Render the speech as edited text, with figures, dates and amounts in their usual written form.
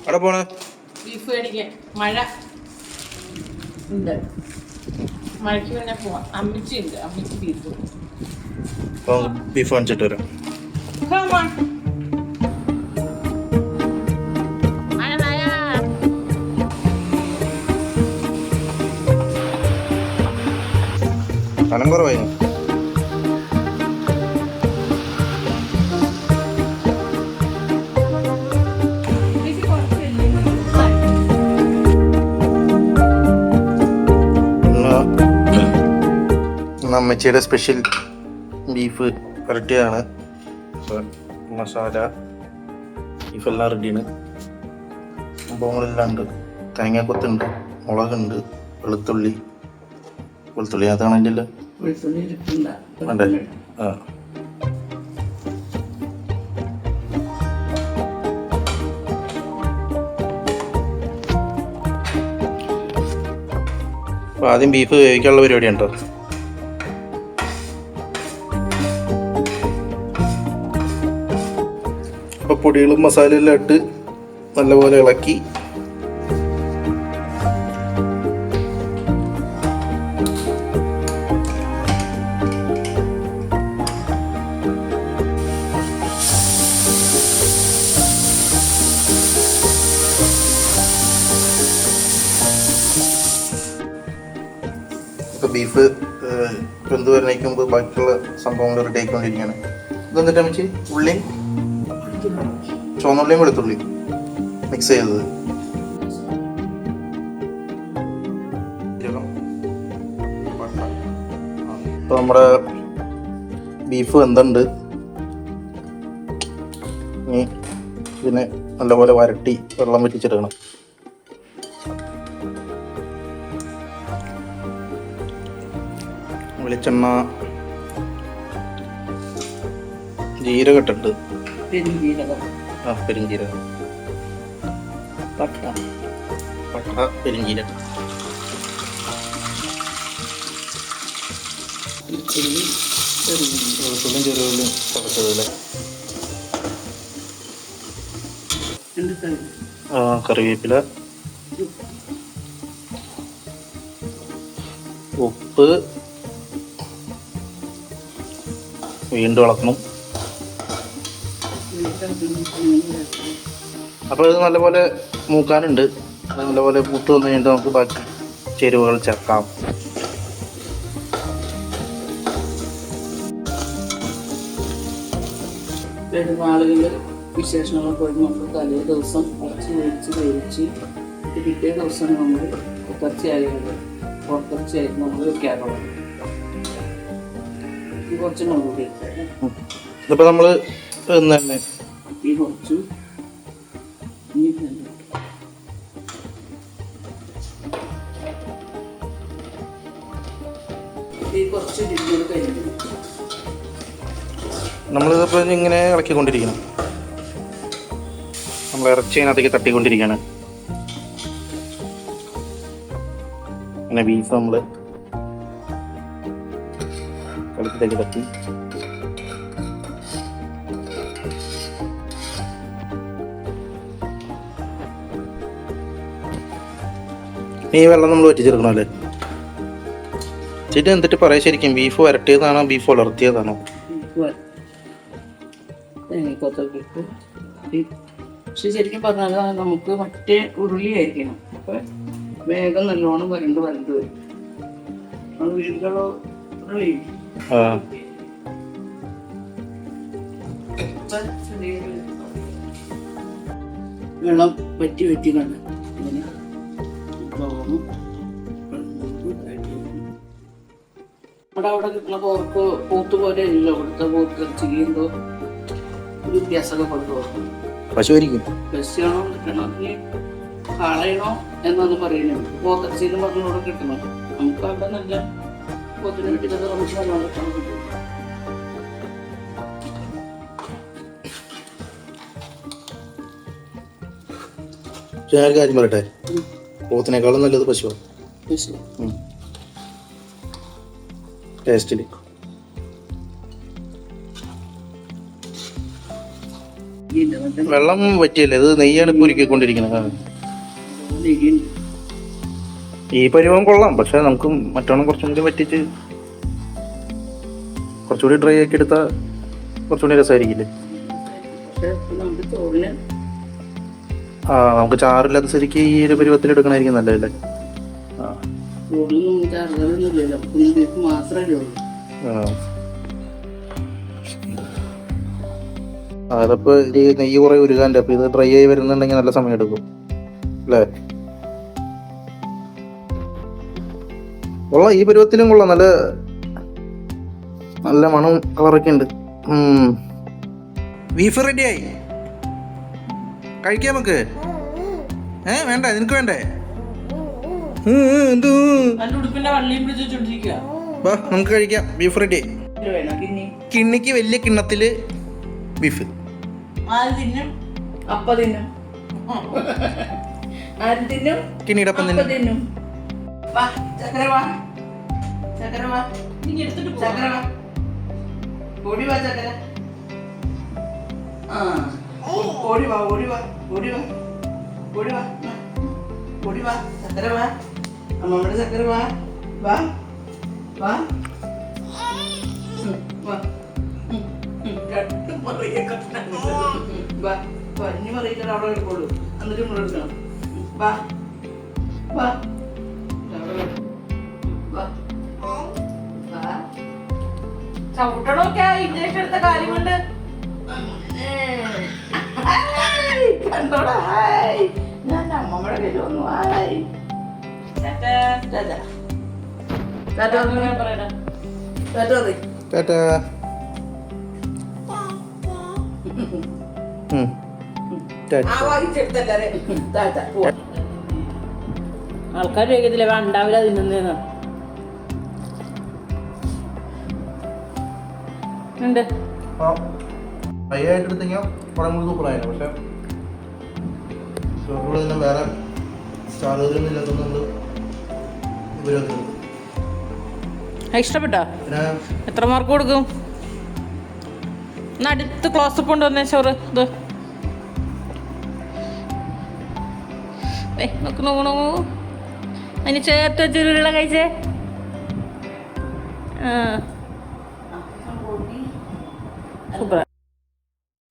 അവിടെ പോണേ ബീഫ് മേടിക്കാൻ മഴ ഉണ്ട്. മഴയ്ക്ക് പിന്നെ പോവാം. അമ്മിച്ചി ഉണ്ട്, അമ്മിച്ചി ബീഫ്. ബീഫ് വാങ്ങിച്ചിട്ട് വരാം. കനം കുറവായി. അമ്മച്ചിയുടെ സ്പെഷ്യൽ ബീഫ് വരട്ടിയതാണ്. മസാല ബീഫെല്ലാം റെഡിയാണ്. സംഭവങ്ങളെല്ലാം ഉണ്ട്. തേങ്ങാക്കൊത്തുണ്ട്, മുളകുണ്ട്, വെളുത്തുള്ളി അതാണല്ലോ വേണ്ടേ? ആ അപ്പോൾ ആദ്യം ബീഫ് വേവിക്കാനുള്ള പരിപാടിയുണ്ടോ? അപ്പോൾ പൊടികളും മസാലയെല്ലാം ഇട്ട് നല്ലപോലെ ഇളക്കി ഇപ്പോൾ ബീഫ് വെന്ത് വരണേക്കുമ്പോൾ ബാക്കിയുള്ള സംഭവങ്ങൾ റെഡി ആയിക്കൊണ്ടിരിക്കുകയാണ്. ഇതെന്നിട്ട് അമ്മച്ചി ഉള്ളിയും ചുവന്നുള്ളിയും വെളുത്തുള്ളി മിക്സ് ചെയ്തത്. ഇപ്പോൾ നമ്മുടെ ബീഫ് വെന്തുണ്ട്. ഇനി ഇതിനെ നല്ലപോലെ വരട്ടി വെള്ളം വറ്റിച്ചെടുക്കണം. വെളിച്ചെണ്ണ, ജീരകം ഇട്ടിട്ട്, പെരുംജീരകം, പട്ട, പെരുംജീരകം, വെളുത്തുള്ളിയും ചെറുള്ളിയും ചതച്ചതല്ലേ, കറിവേപ്പില, ഉപ്പ്, വീണ്ടും ഇളക്കണം. അപ്പോൾ ഇത് നല്ലപോലെ മൂക്കാനുണ്ട്. നല്ലപോലെ മൂത്ത് വന്നു കഴിഞ്ഞിട്ട് നമുക്ക് ബാക്കി ചേരുവകൾ ചേർക്കാം. പെരുന്നാളുകളിൽ വിശേഷങ്ങളൊക്കെ നമ്മൾ തലേ ദിവസം കുറച്ച് വേവിച്ച് പിറ്റേ ദിവസം നമ്മൾ പുറത്തിറച്ചിയായിട്ട് നമ്മൾ വെക്കാറുള്ളത്. കുറച്ച് മുളക് ഇതിപ്പോൾ നമ്മൾ തന്നെ ഈ കുറച്ച് നമ്മളിതിപ്പോൾ ഇങ്ങനെ ഇളക്കിക്കൊണ്ടിരിക്കണം. നമ്മൾ ഇറച്ചി അതിനകത്തേക്ക് തട്ടിക്കൊണ്ടിരിക്കുകയാണ്. അങ്ങനെ ബീഫ് നമ്മൾ കളത്തിലേക്ക് തട്ടി ഈ വെള്ളം നമ്മൾ വറ്റിച്ചെടുക്കണം അല്ലേ? ചേച്ചി എന്നിട്ട് പറയാം, ശരിക്കും ബീഫ് വരട്ടിയതാണോ ബീഫ് വളർത്തിയതാണോ? പക്ഷെ ശരിക്കും പറഞ്ഞാൽ നമുക്ക് മറ്റേ ഉരുളി ആയിരിക്കണം. അപ്പൊ വേഗം നല്ലോണം വരണ്ട് വരും. വീടുകളോ ഉരുളി വെള്ളം വറ്റി കണ്ട് ഇങ്ങനെ അവിടെ കിട്ടുന്ന പോർക്ക് പോത്ത് പോലെ അല്ലല്ലോ ഇവിടുത്തെ പോത്ത് ചെയ്യുമ്പോ ഒരു വ്യത്യാസമൊക്കെ കൊണ്ടുപോകും. പശുവാണോ കിട്ടണോ കാളയണോ എന്നൊന്നും പറയുന്നുണ്ട്. പോത്തിറച്ചിന്ന് പറഞ്ഞോട് കിട്ടണം. നമുക്ക് അവിടെ നല്ല പോത്തിന് കിട്ടുന്നത് നമുക്ക് നല്ലോണം കിട്ടണം കിട്ടും. ഞാൻ കാര്യം പറയട്ടെ, പോത്തിനേക്കാളും നല്ലത് പശുവാണ് ടേസ്റ്റില്. വെള്ളം പറ്റിയല്ലേ, ഇത് നെയ്യാണ് ഇപ്പൊ ഒരുക്കിക്കൊണ്ടിരിക്കുന്നത്. ഈ പരിവം കൊള്ളാം, പക്ഷെ നമുക്ക് മറ്റോണം കുറച്ചും കൂടി പറ്റിച്ച് കുറച്ചുകൂടി ഡ്രൈ ആക്കി എടുത്താൽ കുറച്ചുകൂടി രസമായിരിക്കില്ലേ? ആ, നമുക്ക് ചാറില്ലാത്ത ശരിക്ക് ഈ ഒരു പരുവത്തിൽ എടുക്കണമായിരിക്കും നല്ലതല്ലേ? അതപ്പോ ഈ നെയ്യ് കുറെ ഉരുകാൻ്റെ, അപ്പൊ ഇത് ഡ്രൈ ആയി വരുന്നുണ്ടെങ്കിൽ നല്ല സമയം എടുക്കും അല്ലേ? കൊള്ളാം, ഈ പരുവത്തിലും കൊള്ളാം. നല്ല നല്ല മണം കളറൊക്കെ ഉണ്ട്. ബീഫ് റെഡിയായി, കഴിക്കാം നമുക്ക്. വേണ്ട, നിനക്ക് വേണ്ടേ? വാ, നമുക്ക് കഴിക്കാം. Beef ready. കിണ്ണിക്ക് വലിയ കിണ്ണത്തില് ബീഫ്. കിണ്ണിയുടെ അപ്പം തിന്നും. അമ്മയുടെ ചക്കര വാ വാ വാ. ഇനി പറയില്ല, അവിടെ എടുക്കോളൂ. എന്നിട്ട് ഇവിടെ എടുക്കണം. വാ വാ ചവിട്ടണമൊക്കെ ഇഞ്ചക്ഷൻ എടുത്ത കാര്യം കൊണ്ട് കണ്ടോടാ. ഞാൻ അമ്മമ്മയുടെ പേര് വന്നു. ആൾക്കാർ ചോദിക്കത്തില്ല ഉണ്ടാവില്ല തിന്നുന്നേന്ന്. ഉണ്ട് വേറെ ഇഷ്ടപ്പെട്ടോ? എത്ര മാർക്ക് കൊടുക്കും? അടുത്ത് ക്ലോസപ്പ് കൊണ്ട് വന്നേ ചോറ്. ഇത് നോക്കണോ? അതിന് ചേർത്ത് വെച്ചൊരുള്ള കഴിച്ചേ. സൂപ്പർ.